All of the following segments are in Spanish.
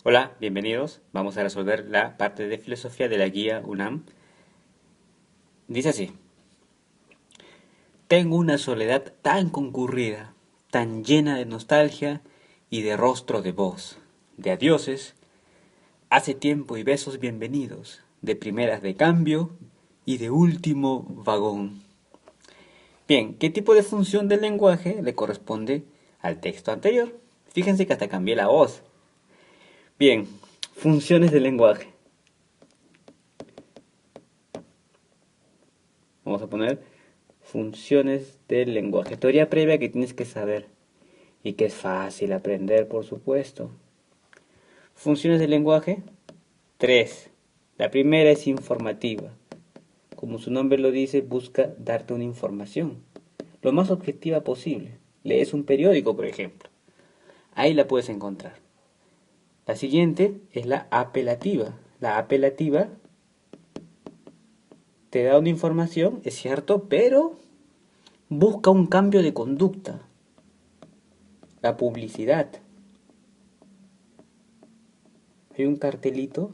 Hola, bienvenidos. Vamos a resolver la parte de filosofía de la guía UNAM. Dice así: tengo una soledad tan concurrida, tan llena de nostalgia y de rostro de voz, de adioses, hace tiempo y besos bienvenidos, de primeras de cambio y de último vagón. Bien, ¿qué tipo de función del lenguaje le corresponde al texto anterior? Fíjense que hasta cambié la voz. Bien, funciones del lenguaje. Vamos a poner funciones del lenguaje. Teoría previa que tienes que saber y que es fácil aprender, por supuesto. Funciones del lenguaje, tres. La primera es informativa. Como su nombre lo dice, busca darte una información lo más objetiva posible. Lees un periódico, por ejemplo. Ahí la puedes encontrar. La siguiente es la apelativa. La apelativa te da una información, es cierto, pero busca un cambio de conducta. La publicidad. Hay un cartelito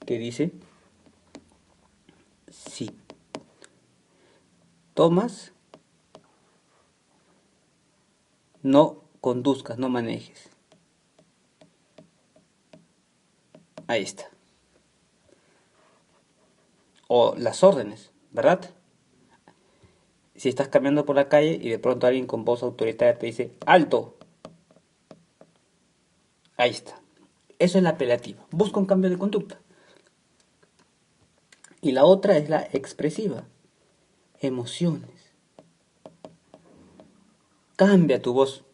que dice: si tomas, no conduzcas, no manejes. Ahí está. O las órdenes, ¿verdad? Si estás caminando por la calle y de pronto alguien con voz autoritaria te dice ¡alto! Ahí está. Eso es la apelativa. Busca un cambio de conducta. Y la otra es la expresiva. Emociones. Cambia tu voz.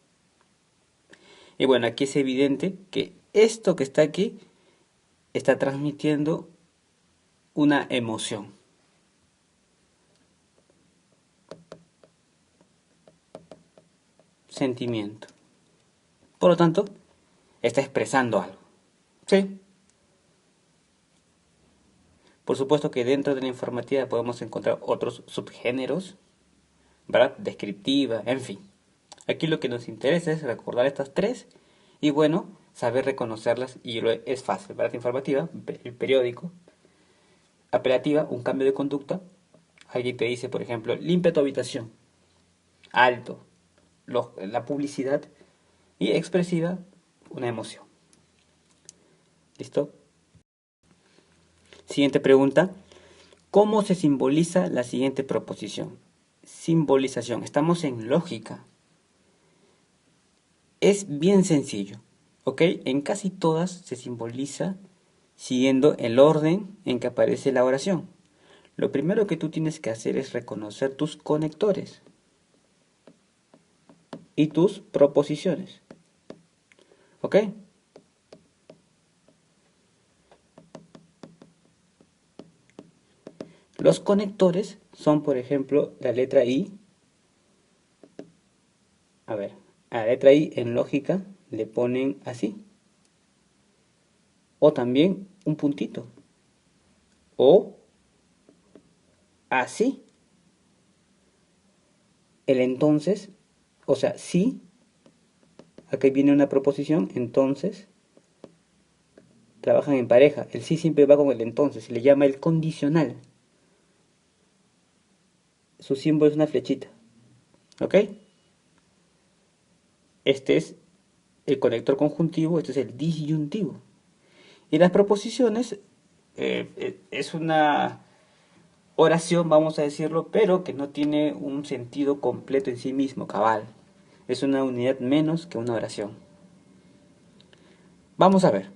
Y bueno, aquí es evidente que esto que está aquí está transmitiendo una emoción. Sentimiento. Por lo tanto, está expresando algo. ¿Sí? Por supuesto que dentro de la informativa podemos encontrar otros subgéneros, ¿verdad? Descriptiva, en fin. Aquí lo que nos interesa es recordar estas tres y bueno, saber reconocerlas y es fácil, ¿verdad? Informativa, el periódico. Apelativa, un cambio de conducta. Alguien te dice, por ejemplo, limpia tu habitación. Alto. La publicidad. Y expresiva, una emoción. ¿Listo? Siguiente pregunta. ¿Cómo se simboliza la siguiente proposición? Simbolización. Estamos en lógica. Es bien sencillo. ¿Ok? En casi todas se simboliza siguiendo el orden en que aparece la oración. Lo primero que tú tienes que hacer es reconocer tus conectores y tus proposiciones. ¿Ok? Los conectores son, por ejemplo, la letra I. A ver, a la letra I en lógica le ponen así. O también un puntito. O así. El entonces, o sea, sí. Aquí viene una proposición, entonces. Trabajan en pareja. El sí siempre va con el entonces. Se le llama el condicional. Su símbolo es una flechita. ¿Ok? Este es el conector conjuntivo, este es el disyuntivo. Y las proposiciones es una oración, vamos a decirlo, pero que no tiene un sentido completo en sí mismo, cabal. Es una unidad menos que una oración. Vamos a ver,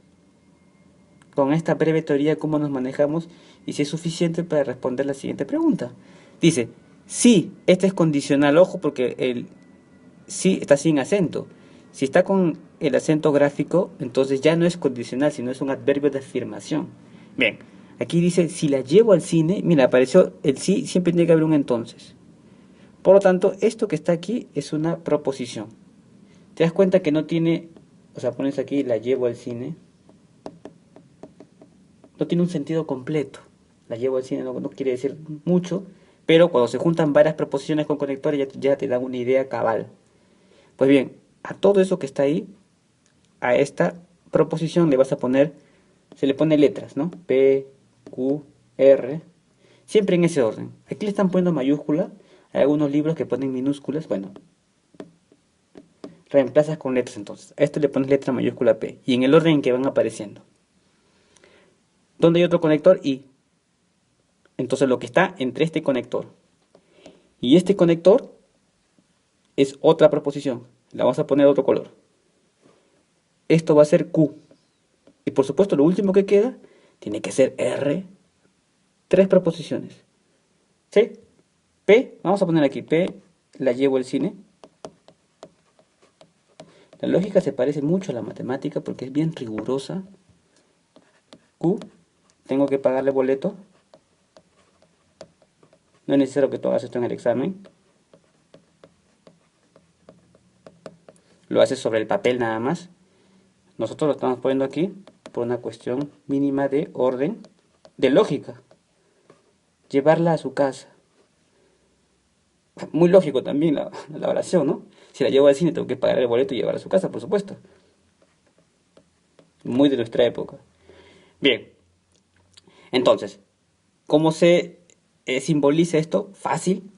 con esta breve teoría, cómo nos manejamos y si es suficiente para responder la siguiente pregunta. Dice, sí, este es condicional, ojo, porque el sí está sin acento. Si está con el acento gráfico, entonces ya no es condicional, sino es un adverbio de afirmación. Bien, aquí dice, si la llevo al cine, mira, apareció el sí, siempre tiene que haber un entonces. Por lo tanto, esto que está aquí es una proposición. Te das cuenta que no tiene, o sea, pones aquí, la llevo al cine, no tiene un sentido completo. La llevo al cine no quiere decir mucho, pero cuando se juntan varias proposiciones con conectores ya te dan una idea cabal. Pues bien, a todo eso que está ahí, a esta proposición le vas a poner, se le pone letras, ¿no? P, Q, R, siempre en ese orden. Aquí le están poniendo mayúscula, hay algunos libros que ponen minúsculas, bueno, reemplazas con letras entonces. A esto le pones letra mayúscula P y en el orden en que van apareciendo. ¿Dónde hay otro conector? I. Entonces lo que está entre este conector y este conector es otra proposición. La vamos a poner otro color. Esto va a ser Q. Y por supuesto lo último que queda tiene que ser R. Tres proposiciones. ¿Sí? P, vamos a poner aquí P, la llevo al cine. La lógica se parece mucho a la matemática porque es bien rigurosa. Q, tengo que pagarle boleto. No es necesario que tú hagas esto en el examen. Lo haces sobre el papel nada más. Nosotros lo estamos poniendo aquí por una cuestión mínima de orden, de lógica. Llevarla a su casa. Muy lógico también la oración, ¿no? Si la llevo al cine tengo que pagar el boleto y llevarla a su casa, por supuesto. Muy de nuestra época. Bien. Entonces, ¿cómo se simboliza esto? Fácil.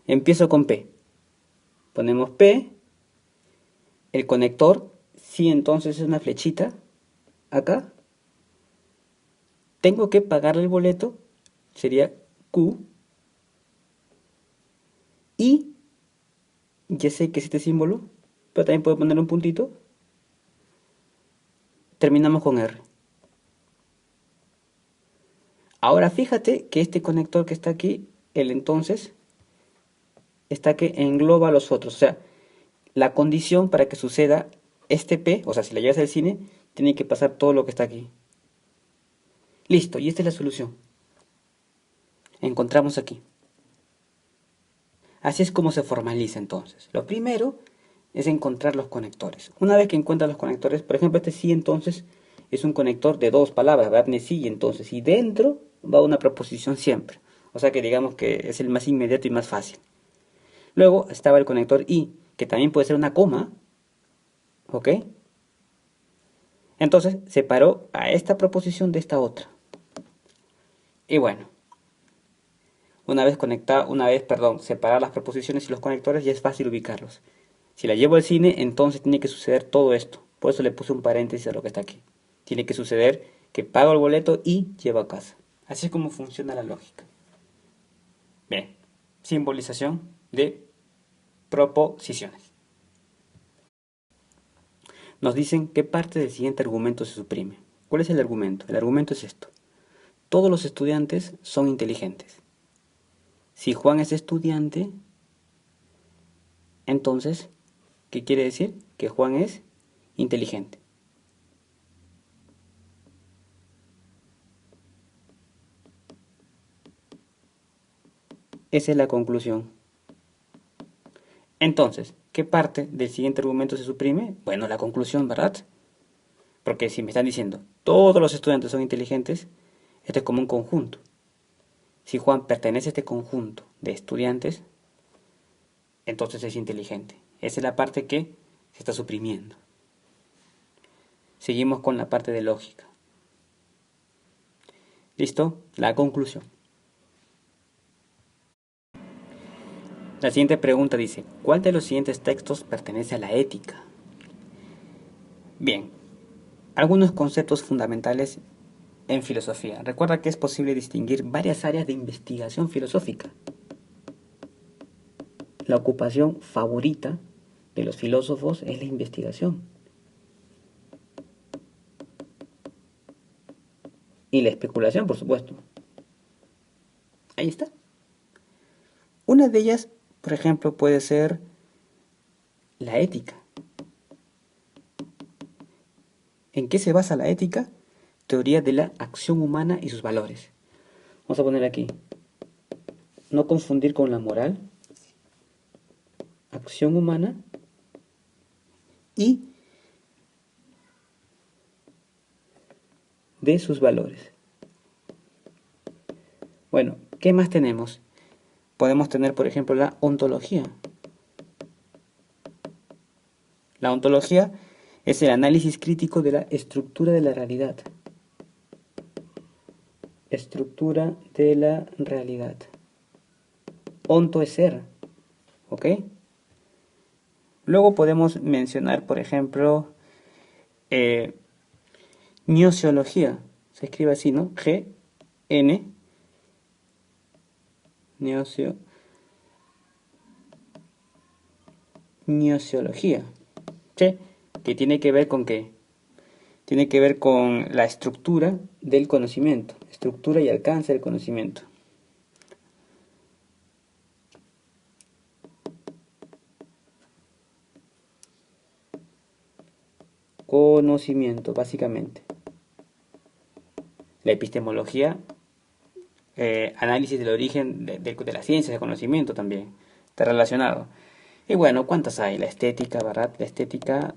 Empiezo con P. Ponemos P. El conector. Sí, entonces es una flechita. Acá. Tengo que pagar el boleto. Sería Q. Y ya sé que es este símbolo, pero también puedo poner un puntito. Terminamos con R. Ahora fíjate que este conector que está aquí, el entonces, está que engloba a los otros. O sea, la condición para que suceda este P, o sea, si la llevas al cine, tiene que pasar todo lo que está aquí. Listo, y esta es la solución. Encontramos aquí. Así es como se formaliza entonces. Lo primero es encontrar los conectores. Una vez que encuentras los conectores, por ejemplo, este sí entonces es un conector de dos palabras, ¿verdad? Sí y entonces. Y dentro va una proposición siempre. O sea que digamos que es el más inmediato y más fácil. Luego estaba el conector y, que también puede ser una coma. ¿Ok? Entonces separó a esta proposición de esta otra. Y bueno, separar las proposiciones y los conectores ya es fácil ubicarlos. Si la llevo al cine, entonces tiene que suceder todo esto. Por eso le puse un paréntesis a lo que está aquí. Tiene que suceder que pago el boleto y llevo a casa. Así es como funciona la lógica. Bien, simbolización de proposiciones. Nos dicen qué parte del siguiente argumento se suprime. ¿Cuál es el argumento? El argumento es esto. Todos los estudiantes son inteligentes. Si Juan es estudiante, entonces, ¿qué quiere decir? Que Juan es inteligente. Esa es la conclusión. Entonces, ¿qué parte del siguiente argumento se suprime? Bueno, la conclusión, ¿verdad? Porque si me están diciendo, todos los estudiantes son inteligentes, esto es como un conjunto. Si Juan pertenece a este conjunto de estudiantes, entonces es inteligente. Esa es la parte que se está suprimiendo. Seguimos con la parte de lógica. ¿Listo? La conclusión. La siguiente pregunta dice, ¿cuál de los siguientes textos pertenece a la ética? Bien, algunos conceptos fundamentales en filosofía. Recuerda que es posible distinguir varias áreas de investigación filosófica. La ocupación favorita de los filósofos es la investigación. Y la especulación, por supuesto. Ahí está. Una de ellas, por ejemplo, puede ser la ética. ¿En qué se basa la ética? Teoría de la acción humana y sus valores. Vamos a poner aquí. No confundir con la moral. Acción humana y de sus valores. Bueno, ¿qué más tenemos? Podemos tener, por ejemplo, la ontología. La ontología Es el análisis crítico de la estructura de la realidad. Estructura de la realidad. Onto es ser. ¿Ok? Luego podemos mencionar, por ejemplo, gnoseología. Se escribe así, ¿no? G-N. Gnoseología. ¿Sí? Que tiene que ver con qué? Tiene que ver con la estructura del conocimiento. Estructura y alcance del conocimiento. Conocimiento, básicamente. La epistemología, análisis del origen de la ciencia, del conocimiento también. Está relacionado. Y bueno, ¿cuántas hay? La estética, ¿verdad? La estética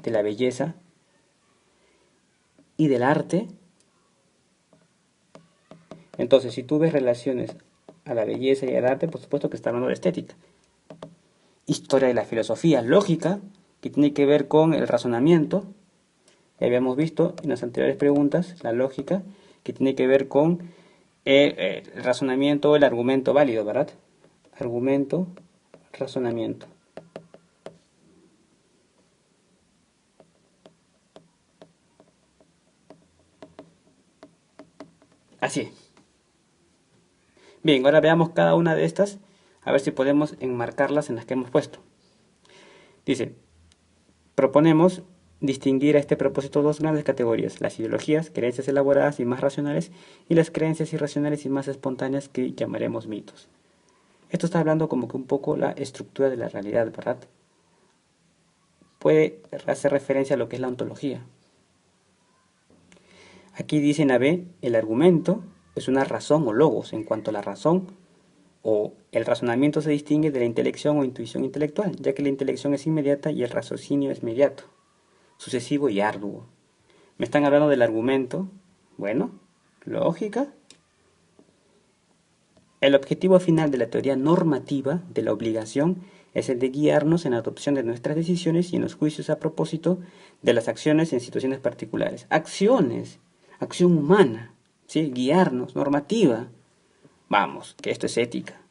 de la belleza y del arte. Entonces, si tú ves relaciones a la belleza y al arte, por supuesto que está hablando de estética. Historia de la filosofía, lógica, que tiene que ver con el razonamiento. Ya habíamos visto en las anteriores preguntas, la lógica, que tiene que ver con el razonamiento o el argumento válido, ¿verdad? Argumento, razonamiento. Así es. Bien, ahora veamos cada una de estas, a ver si podemos enmarcarlas en las que hemos puesto. Dice, proponemos distinguir a este propósito dos grandes categorías: las ideologías, creencias elaboradas y más racionales, y las creencias irracionales y más espontáneas, que llamaremos mitos. Esto está hablando como que un poco la estructura de la realidad, ¿verdad? Puede hacer referencia a lo que es la ontología. Aquí dice en la B, el argumento es una razón o logos. En cuanto a la razón o el razonamiento, se distingue de la intelección o intuición intelectual, ya que la intelección es inmediata y el raciocinio es mediato, sucesivo y arduo. Me están hablando del argumento. Bueno, lógica. El objetivo final de la teoría normativa de la obligación es el de guiarnos en la adopción de nuestras decisiones y en los juicios a propósito de las acciones en situaciones particulares. Acciones, acción humana, ¿sí? Guiarnos, normativa. Vamos, que esto es ética.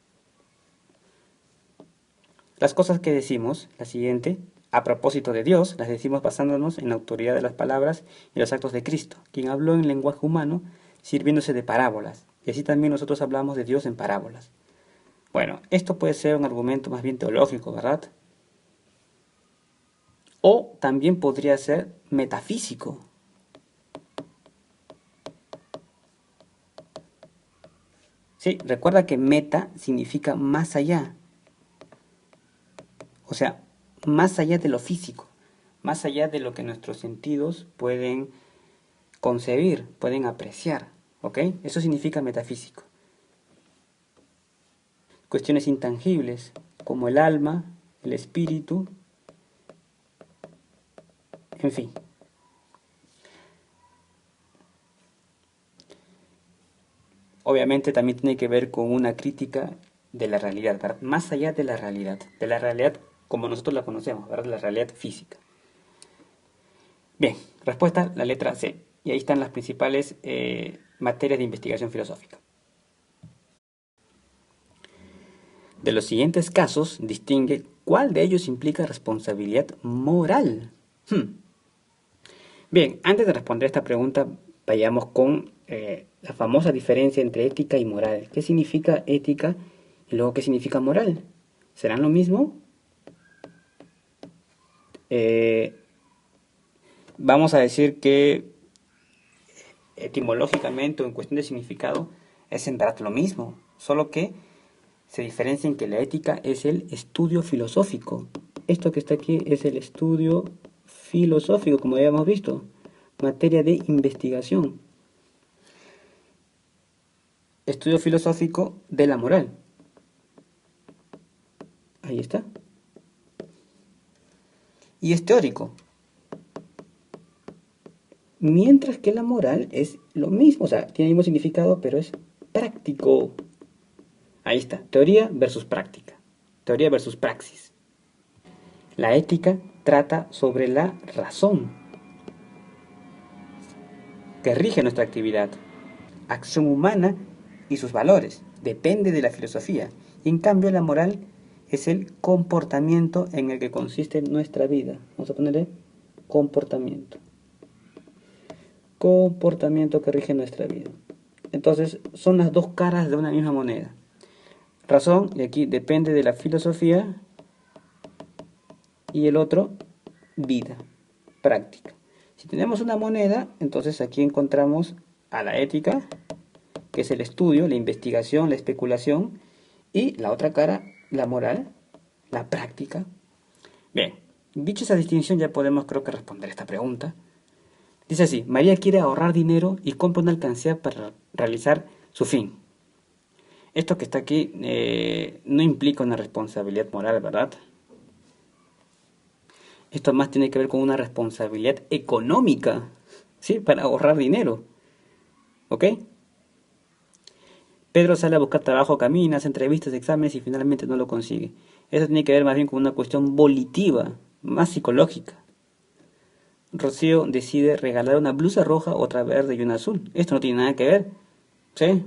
Las cosas que decimos, la siguiente, a propósito de Dios, las decimos basándonos en la autoridad de las palabras y los actos de Cristo, quien habló en lenguaje humano sirviéndose de parábolas. Y así también nosotros hablamos de Dios en parábolas. Bueno, esto puede ser un argumento más bien teológico, ¿verdad? O también podría ser metafísico. Sí, recuerda que meta significa más allá. O sea, más allá de lo físico, más allá de lo que nuestros sentidos pueden concebir, pueden apreciar. ¿Ok? Eso significa metafísico. Cuestiones intangibles, como el alma, el espíritu, en fin. Obviamente también tiene que ver con una crítica de la realidad, ¿verdad? Más allá de la realidad como nosotros la conocemos, ¿verdad? La realidad física. Bien, respuesta, la letra C. Y ahí están las principales materias de investigación filosófica. De los siguientes casos, distingue cuál de ellos implica responsabilidad moral. Bien, antes de responder esta pregunta, vayamos con la famosa diferencia entre ética y moral. ¿Qué significa ética y luego qué significa moral? ¿Serán lo mismo? Vamos a decir que etimológicamente o en cuestión de significado es en verdad lo mismo, solo que se diferencia en que la ética es el estudio filosófico. Esto que está aquí es el estudio filosófico, como habíamos visto, materia de investigación. Estudio filosófico de la moral. Ahí está. Y es teórico. Mientras que la moral es lo mismo, o sea, tiene el mismo significado, pero es práctico. Ahí está, teoría versus práctica. Teoría versus praxis. La ética trata sobre la razón que rige nuestra actividad, acción humana y sus valores. Depende de la filosofía. Y en cambio la moral es el comportamiento en el que consiste nuestra vida. Vamos a ponerle comportamiento. Comportamiento que rige nuestra vida. Entonces son las dos caras de una misma moneda. Razón, y aquí depende de la filosofía, y el otro, vida, práctica. Si tenemos una moneda, entonces aquí encontramos a la ética, que es el estudio, la investigación, la especulación, y la otra cara, la moral, la práctica. Bien, dicha esa distinción ya podemos creo que responder esta pregunta. Dice así, María quiere ahorrar dinero y compra una alcancía para realizar su fin. Esto que está aquí no implica una responsabilidad moral, ¿verdad? Esto más tiene que ver con una responsabilidad económica, ¿sí? Para ahorrar dinero, ¿ok? Pedro sale a buscar trabajo, camina, hace entrevistas, exámenes y finalmente no lo consigue. Eso tiene que ver más bien con una cuestión volitiva, más psicológica. Rocío decide regalar una blusa roja, otra verde y una azul. Esto no tiene nada que ver, ¿sí?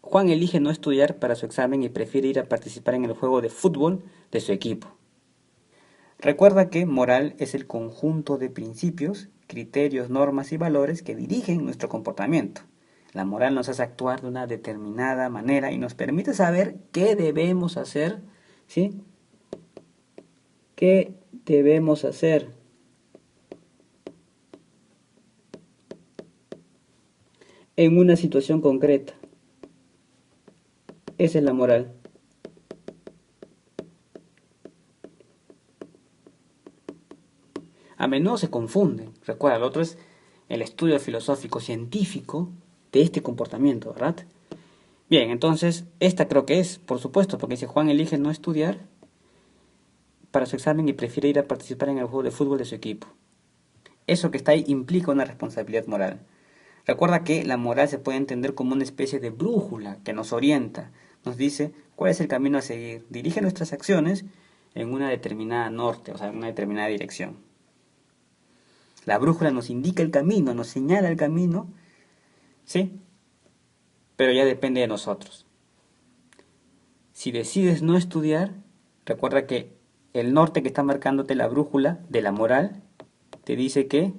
Juan elige no estudiar para su examen y prefiere ir a participar en el juego de fútbol de su equipo. Recuerda que moral es el conjunto de principios, criterios, normas y valores que dirigen nuestro comportamiento. La moral nos hace actuar de una determinada manera y nos permite saber qué debemos hacer, ¿sí? ¿Qué debemos hacer? En una situación concreta. Esa es la moral. A menudo se confunden. Recuerda, el otro es el estudio filosófico científico de este comportamiento, ¿verdad? Bien, entonces, esta creo que es, por supuesto, porque dice Juan elige no estudiar para su examen y prefiere ir a participar en el juego de fútbol de su equipo. Eso que está ahí implica una responsabilidad moral. Recuerda que la moral se puede entender como una especie de brújula que nos orienta, nos dice cuál es el camino a seguir, dirige nuestras acciones en una determinada norte, o sea, en una determinada dirección. La brújula nos indica el camino, nos señala el camino, ¿sí? Pero ya depende de nosotros. Si decides no estudiar, recuerda que el norte que está marcándote la brújula de la moral te dice que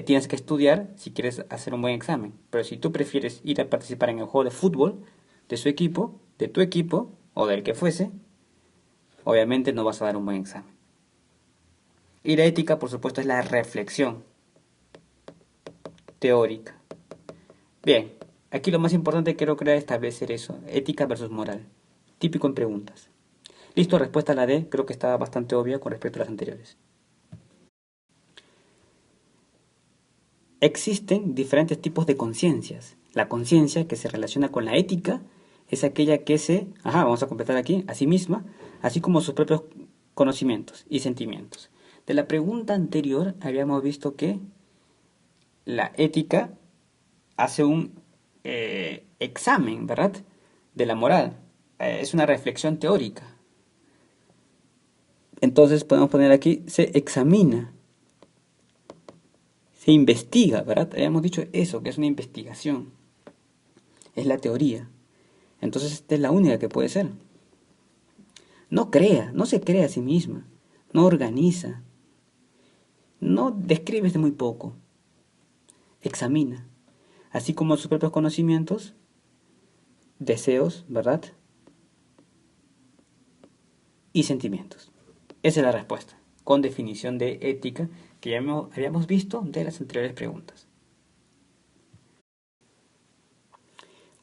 tienes que estudiar si quieres hacer un buen examen. Pero si tú prefieres ir a participar en el juego de fútbol de su equipo, de tu equipo o del que fuese, obviamente no vas a dar un buen examen. Y la ética, por supuesto, es la reflexión teórica. Bien, aquí lo más importante creo que era establecer eso, ética versus moral. Típico en preguntas. Listo, respuesta a la D, creo que estaba bastante obvia con respecto a las anteriores. Existen diferentes tipos de conciencias. La conciencia que se relaciona con la ética es aquella que vamos a completar aquí, a sí misma, así como sus propios conocimientos y sentimientos. De la pregunta anterior habíamos visto que la ética hace un examen, ¿verdad? De la moral. Es una reflexión teórica. Entonces podemos poner aquí, se examina, se investiga, ¿verdad? Habíamos dicho eso, que es una investigación. Es la teoría. Entonces esta es la única que puede ser. No se crea a sí misma, no organiza, no describe de muy poco, examina, así como sus propios conocimientos, deseos, ¿verdad? Y sentimientos. Esa es la respuesta, con definición de ética que ya habíamos visto de las anteriores preguntas.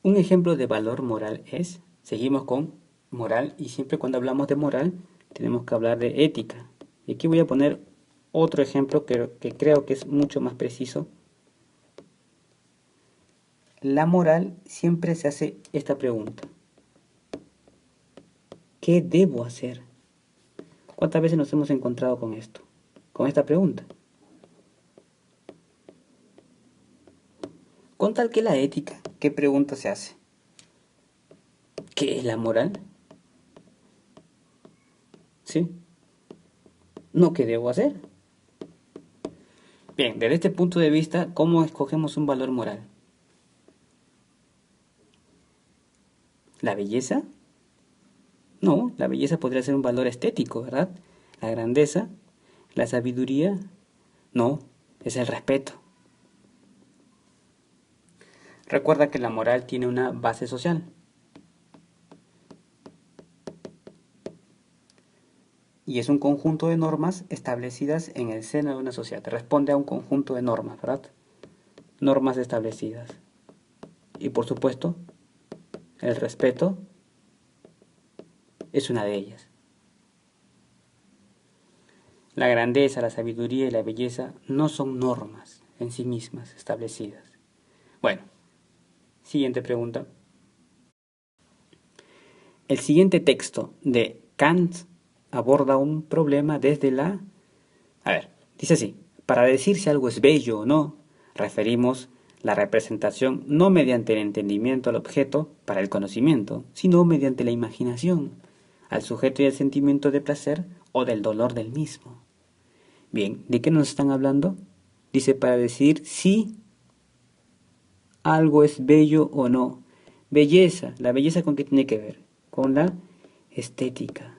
Un ejemplo de valor moral es, seguimos con moral y siempre cuando hablamos de moral tenemos que hablar de ética. Y aquí voy a poner otro ejemplo que creo que es mucho más preciso. La moral siempre se hace esta pregunta. ¿Qué debo hacer? ¿Cuántas veces nos hemos encontrado con esto? Con esta pregunta. Con tal que la ética, ¿qué pregunta se hace? ¿Qué es la moral? ¿sí? No, ¿qué debo hacer? Bien, desde este punto de vista, ¿cómo escogemos un valor moral? ¿La belleza? No, la belleza podría ser un valor estético, ¿verdad? La grandeza, la sabiduría, no, es el respeto. Recuerda que la moral tiene una base social. Y es un conjunto de normas establecidas en el seno de una sociedad. Responde a un conjunto de normas, ¿verdad? Normas establecidas. Y por supuesto, el respeto es una de ellas. La grandeza, la sabiduría y la belleza no son normas en sí mismas establecidas. Bueno, siguiente pregunta. El siguiente texto de Kant aborda un problema desde la... A ver, dice así, para decir si algo es bello o no, referimos la representación no mediante el entendimiento al objeto para el conocimiento, sino mediante la imaginación, al sujeto y al sentimiento de placer o del dolor del mismo. Bien, ¿de qué nos están hablando? Dice para decir si algo es bello o no. Belleza, ¿la belleza con qué tiene que ver? Con la estética.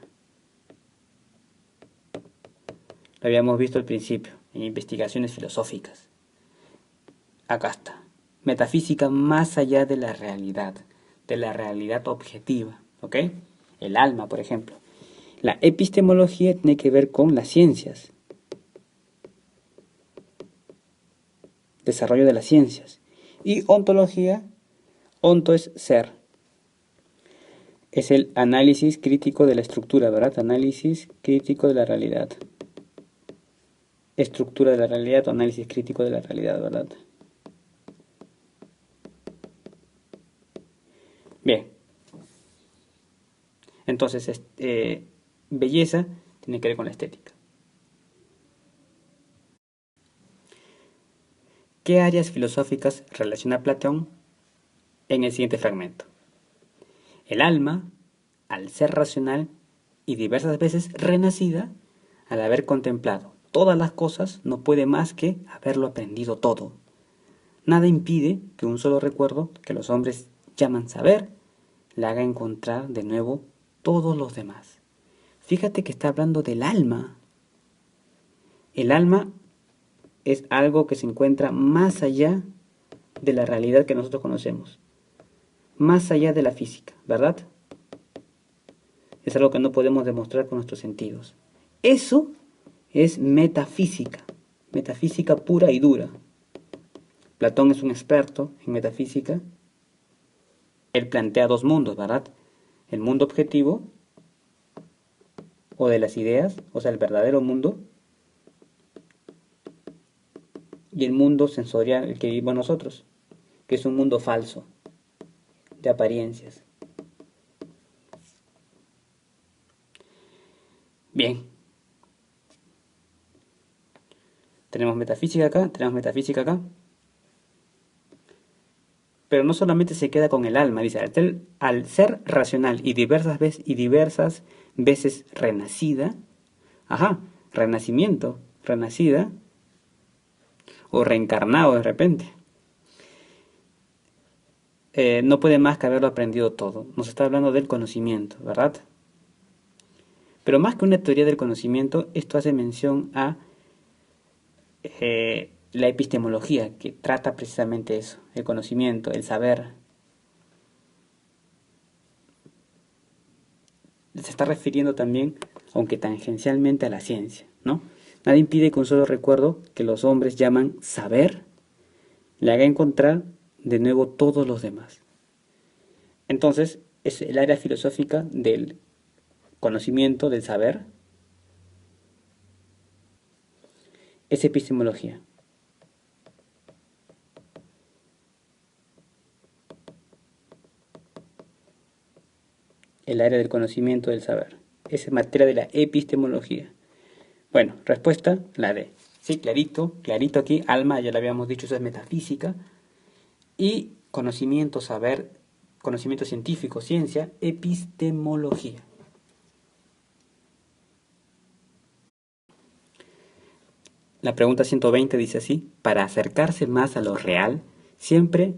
Lo habíamos visto al principio, en investigaciones filosóficas. Acá está. Metafísica más allá de la realidad objetiva, ¿ok? El alma, por ejemplo. La epistemología tiene que ver con las ciencias, desarrollo de las ciencias. Y ontología, onto es ser. Es el análisis crítico de la estructura, ¿verdad? Análisis crítico de la realidad. Estructura de la realidad o análisis crítico de la realidad, ¿verdad? Bien. Entonces, belleza tiene que ver con la estética. ¿Qué áreas filosóficas relaciona Platón en el siguiente fragmento? El alma, al ser racional y diversas veces renacida, al haber contemplado todas las cosas, no puede más que haberlo aprendido todo. Nada impide que un solo recuerdo, que los hombres llaman saber, le haga encontrar de nuevo todos los demás. Fíjate que está hablando del alma. El alma es algo que se encuentra más allá de la realidad que nosotros conocemos, más allá de la física, ¿verdad? Es algo que no podemos demostrar con nuestros sentidos. Eso es metafísica, metafísica pura y dura. Platón es un experto en metafísica. Él plantea dos mundos, ¿verdad? El mundo objetivo o de las ideas, o sea, el verdadero mundo, y el mundo sensorial, el que vivimos nosotros, que es un mundo falso, de apariencias. Bien. Tenemos metafísica acá, tenemos metafísica acá. Pero no solamente se queda con el alma, dice, al ser racional y diversas veces renacida, renacimiento, renacida, o reencarnado de repente, no puede más que haberlo aprendido todo. Nos está hablando del conocimiento, ¿verdad? Pero más que una teoría del conocimiento, esto hace mención a la epistemología, que trata precisamente eso, el conocimiento, el saber. Se está refiriendo también, aunque tangencialmente, a la ciencia, ¿no? Nada impide que un solo recuerdo, que los hombres llaman saber, le haga encontrar de nuevo todos los demás. Entonces, es el área filosófica del conocimiento, del saber, es epistemología. El área del conocimiento, del saber. Es materia de la epistemología. Bueno, respuesta, la D. Sí, clarito, clarito aquí. Alma, ya lo habíamos dicho, eso es metafísica. Y conocimiento, saber, conocimiento científico, ciencia, epistemología. La pregunta 120 dice así: para acercarse más a lo real, siempre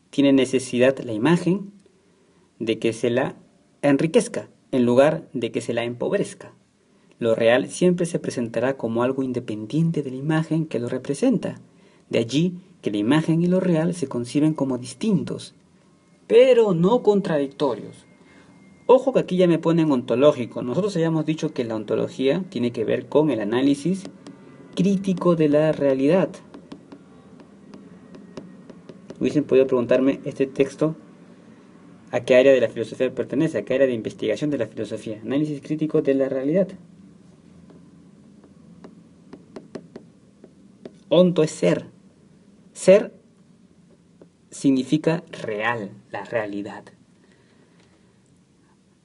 tiene necesidad la imagen de que se la enriquezca, en lugar de que se la empobrezca. Lo real siempre se presentará como algo independiente de la imagen que lo representa. De allí que la imagen y lo real se conciben como distintos, pero no contradictorios. Ojo que aquí ya me ponen ontológico. Nosotros habíamos dicho que la ontología tiene que ver con el análisis crítico de la realidad. Hubiesen podido preguntarme este texto a qué área de la filosofía pertenece, a qué área de investigación de la filosofía. Análisis crítico de la realidad. Onto es ser. Ser significa real, la realidad.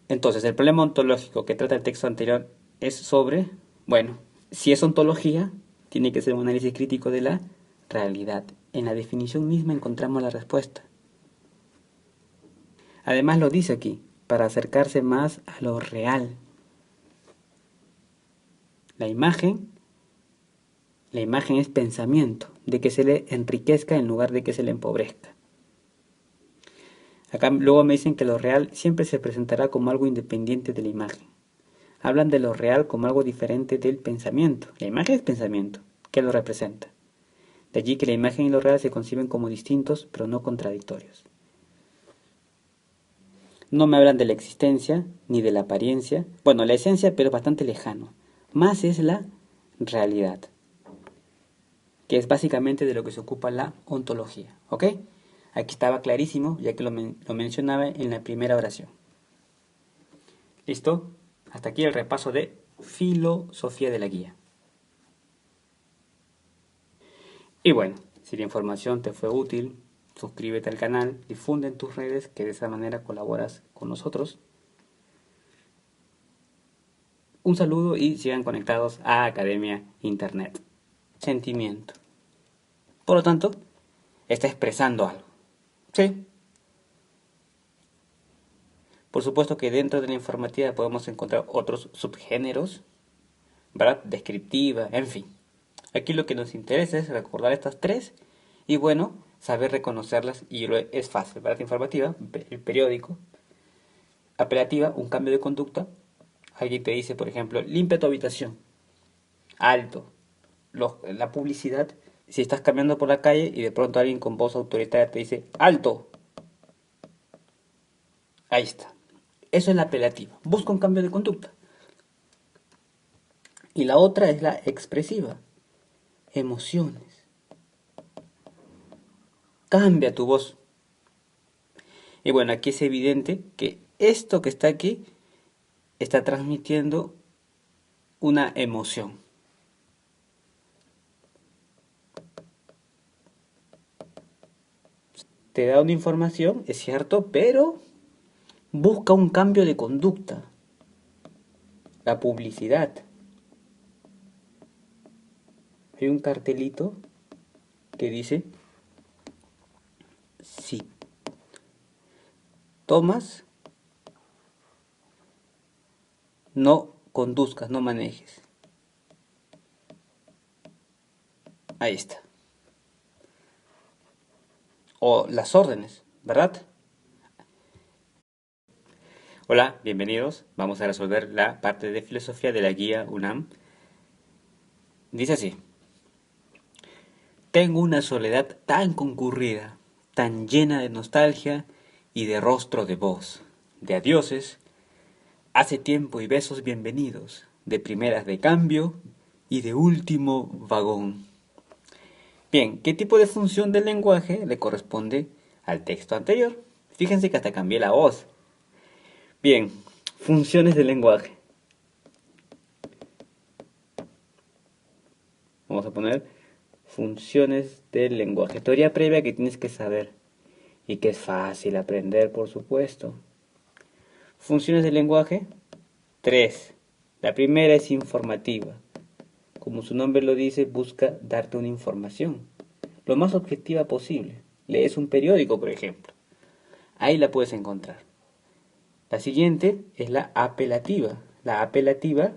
Entonces, el problema ontológico que trata el texto anterior es sobre, bueno, si es ontología, tiene que ser un análisis crítico de la realidad. En la definición misma encontramos la respuesta. Además lo dice aquí, para acercarse más a lo real. La imagen es pensamiento, de que se le enriquezca en lugar de que se le empobrezca. Acá luego me dicen que lo real siempre se presentará como algo independiente de la imagen. Hablan de lo real como algo diferente del pensamiento. La imagen es pensamiento, que lo representa. De allí que la imagen y lo real se conciben como distintos, pero no contradictorios. No me hablan de la existencia, ni de la apariencia. Bueno, la esencia, pero bastante lejano. Más es la realidad, que es básicamente de lo que se ocupa la ontología. ¿Ok? Aquí estaba clarísimo, ya que lo mencionaba en la primera oración. ¿Listo? Hasta aquí el repaso de filosofía de la guía. Y bueno, si la información te fue útil, suscríbete al canal, difunde en tus redes, que de esa manera colaboras con nosotros. Un saludo y sigan conectados a Academia Internet. Sentimiento. Por lo tanto, está expresando algo. ¿Sí? Por supuesto que dentro de la informativa podemos encontrar otros subgéneros, ¿verdad? Descriptiva, en fin. Aquí lo que nos interesa es recordar estas tres y bueno, saber reconocerlas y es fácil, ¿verdad? Informativa, el periódico. Apelativa, un cambio de conducta. Alguien te dice, por ejemplo, limpia tu habitación. Alto. La publicidad, si estás caminando por la calle y de pronto alguien con voz autoritaria te dice, alto. Ahí está. Eso es la apelativa. Busca un cambio de conducta. Y la otra es la expresiva. Emociones. Cambia tu voz. Y bueno, aquí es evidente que esto que está aquí está transmitiendo una emoción. Te da una información, es cierto, pero busca un cambio de conducta. La publicidad. Hay un cartelito que dice, si tomas, no conduzcas, no manejes. Ahí está. O las órdenes, ¿verdad? Hola, bienvenidos. Vamos a resolver la parte de filosofía de la guía UNAM. Dice así. Tengo una soledad tan concurrida, tan llena de nostalgia y de rostro de voz, de adioses, hace tiempo y besos bienvenidos, de primeras de cambio y de último vagón. Bien, ¿qué tipo de función del lenguaje le corresponde al texto anterior? Fíjense que hasta cambié la voz. Bien, funciones del lenguaje. Vamos a poner funciones del lenguaje. Teoría previa que tienes que saber y que es fácil aprender, por supuesto. Funciones del lenguaje, 3. La primera es informativa. Como su nombre lo dice, busca darte una información lo más objetiva posible. Lees un periódico, por ejemplo. Ahí la puedes encontrar. La siguiente es la apelativa. La apelativa